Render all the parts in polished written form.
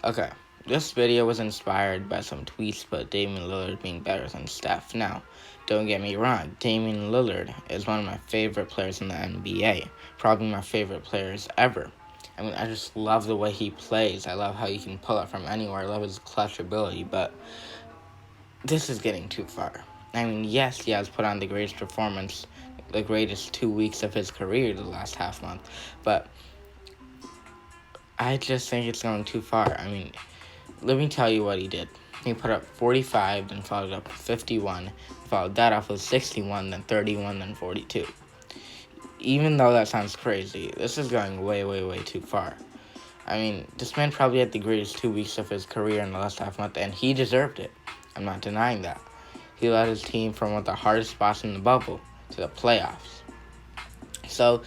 Okay, this video was inspired by some tweets about Damian Lillard being better than Steph. Now, don't get me wrong, Damian Lillard is one of my favorite players in the NBA, probably my favorite players ever. I mean, I just love the way he plays. I love how he can pull it from anywhere. I love his clutch ability, but this is getting too far. I mean, yes, he has put on the greatest performance, the greatest 2 weeks of his career the last half month, but I just think it's going too far. I mean, let me tell you what he did. He put up 45, then followed up with 51, followed that off with 61, then 31, then 42. Even though that sounds crazy, this is going way, way, way too far. I mean, this man probably had the greatest 2 weeks of his career in the last half month, and he deserved it. I'm not denying that. He led his team from one of the hardest spots in the bubble to the playoffs. So,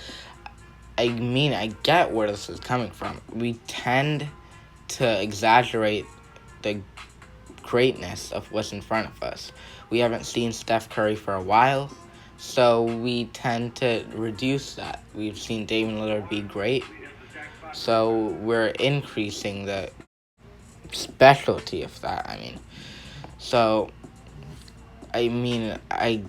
I mean, I get where this is coming from. We tend to exaggerate the greatness of what's in front of us. We haven't seen Steph Curry for a while, so we tend to reduce that. We've seen Damian Lillard be great, so we're increasing the specialty of that, I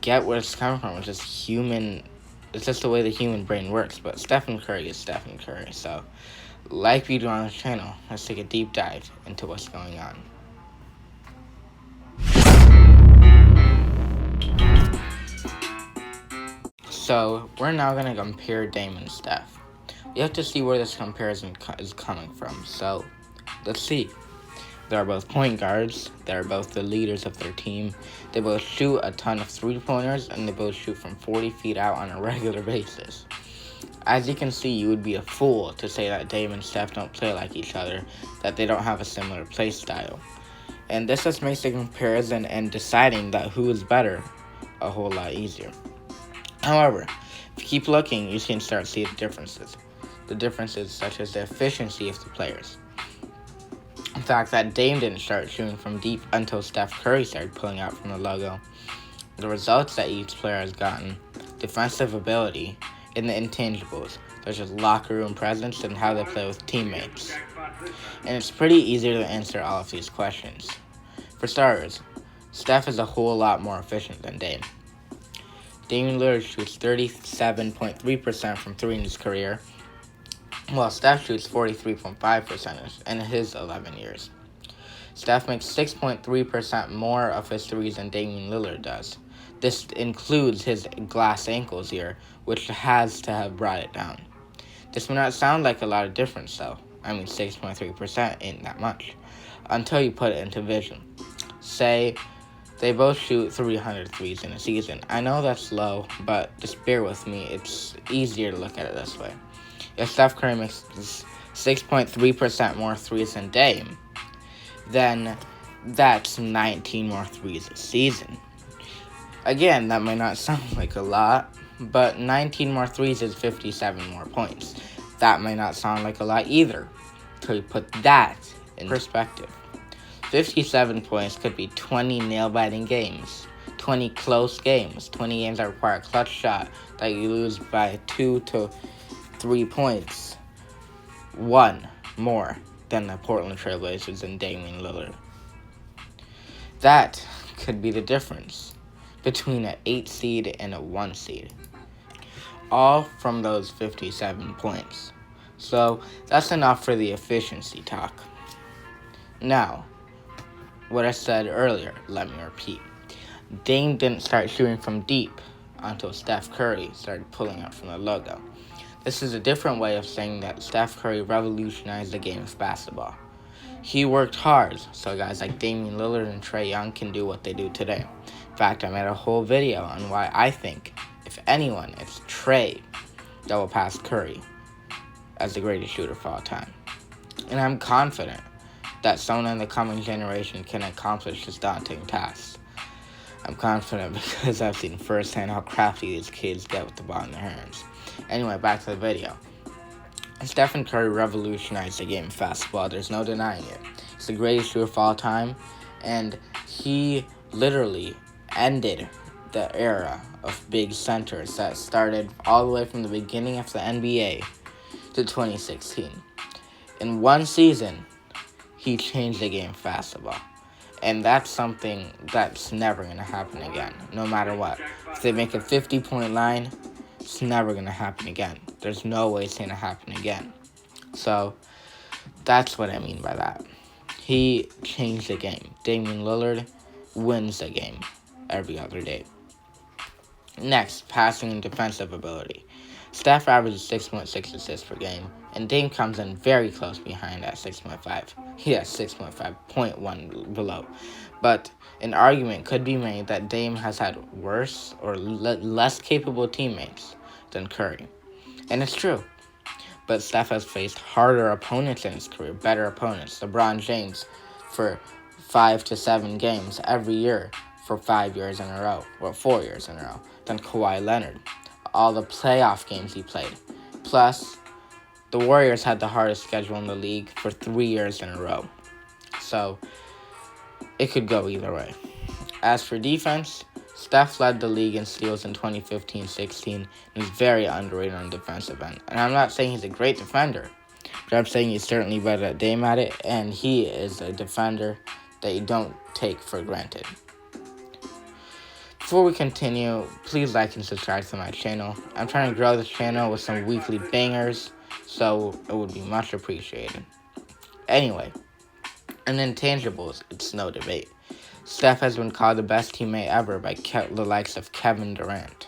get where it's coming from. It's just human. It's just the way the human brain works. But Stephen Curry is Stephen Curry. So, like we do on this channel, let's take a deep dive into what's going on. So, we're now going to compare Dame and Steph. You have to see where this comparison is coming from. So, let's see. They're both point guards. They're both the leaders of their team. They both shoot a ton of three-pointers, and they both shoot from 40 feet out on a regular basis. As you can see, you would be a fool to say that Dame and Steph don't play like each other, that they don't have a similar play style. And this just makes the comparison and deciding that who is better a whole lot easier. However, if you keep looking, you can start seeing differences. The differences such as the efficiency of the players. The fact that Dame didn't start shooting from deep until Steph Curry started pulling out from the logo. The results that each player has gotten, defensive ability, and the intangibles, such as locker room presence and how they play with teammates. And it's pretty easy to answer all of these questions. For starters, Steph is a whole lot more efficient than Dame. Damian Lillard shoots 37.3% from 3 in his career, while Steph shoots 43.5% in his 11 years. Steph makes 6.3% more of his threes than Damian Lillard does. This includes his glass ankles here, which has to have brought it down. This may not sound like a lot of difference though. 6.3% ain't that much, until you put it into vision. Say they both shoot 300 threes in a season. I know that's low, but just bear with me. It's easier to look at it this way. If Steph Curry makes 6.3% more threes than Dame, then that's 19 more threes a season. Again, that might not sound like a lot, but 19 more threes is 57 more points. That might not sound like a lot either, until you put that in perspective. 57 points could be 20 nail-biting games, 20 close games, 20 games that require a clutch shot that you lose by 2 to 3 points. One more than the Portland Trailblazers and Damian Lillard. That could be the difference between an 8 seed and a 1 seed. All from those 57 points. So that's enough for the efficiency talk. Now, what I said earlier, let me repeat. Dame didn't start shooting from deep until Steph Curry started pulling out from the logo. This is a different way of saying that Steph Curry revolutionized the game of basketball. He worked hard, so guys like Damian Lillard and Trae Young can do what they do today. In fact, I made a whole video on why I think, if anyone, it's Trae that will pass Curry as the greatest shooter of all time. And I'm confident that someone in the coming generation can accomplish this daunting task. I'm confident because I've seen firsthand how crafty these kids get with the ball in their hands. Anyway, back to the video. Stephen Curry revolutionized the game of basketball. There's no denying it. He's the greatest shooter of all time, and he literally ended the era of big centers that started all the way from the beginning of the NBA to 2016. In one season, he changed the game fast of all. And that's something that's never going to happen again, no matter what. If they make a 50-point line, it's never going to happen again. There's no way it's going to happen again. So, that's what I mean by that. He changed the game. Damian Lillard wins the game every other day. Next, passing and defensive ability. Steph averages 6.6 assists per game, and Dame comes in very close behind at 6.5. He has 6.5.1 below. But an argument could be made that Dame has had worse or less capable teammates than Curry. And it's true. But Steph has faced harder opponents in his career, better opponents. LeBron James for 5 to 7 games every year for 5 years in a row, or 4 years in a row, than Kawhi Leonard. All the playoff games he played. Plus, the Warriors had the hardest schedule in the league for 3 years in a row. So, it could go either way. As for defense, Steph led the league in steals in 2015-16 and is very underrated on the defensive end. And I'm not saying he's a great defender, but I'm saying he's certainly better at Dame at it, and he is a defender that you don't take for granted. Before we continue, please like and subscribe to my channel. I'm trying to grow this channel with some weekly bangers, so it would be much appreciated. Anyway, and intangibles, it's no debate. Steph has been called the best teammate ever by the likes of Kevin Durant.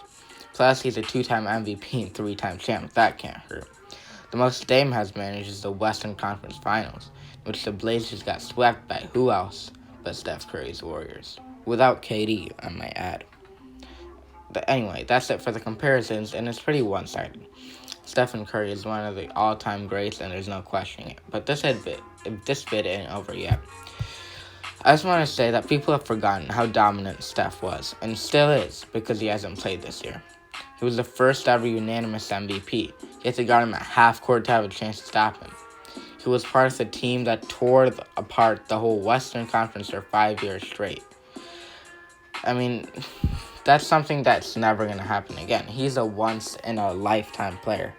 Plus, he's a 2-time MVP and 3-time champ. That can't hurt. The most Dame has managed is the Western Conference Finals, in which the Blazers got swept by who else but Steph Curry's Warriors. Without KD, I might add. But anyway, that's it for the comparisons, and it's pretty one-sided. Stephen Curry is one of the all-time greats, and there's no questioning it. But this bit ain't over yet. I just want to say that people have forgotten how dominant Steph was, and still is, because he hasn't played this year. He was the first ever unanimous MVP, yet they got him at half court to have a chance to stop him. He was part of the team that tore apart the whole Western Conference for 5 years straight. I mean, that's something that's never going to happen again. He's a once-in-a-lifetime player.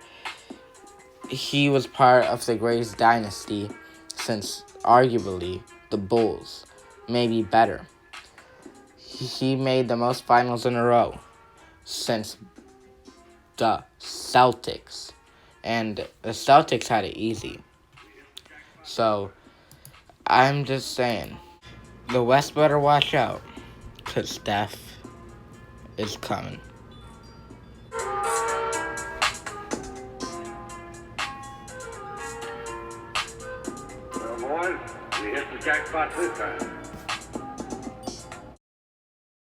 He was part of the greatest dynasty since, arguably, the Bulls. Maybe better. He made the most finals in a row since the Celtics. And the Celtics had it easy. So, I'm just saying, the West better watch out, because Steph is coming. Well, boys, we hit the jackpot this time.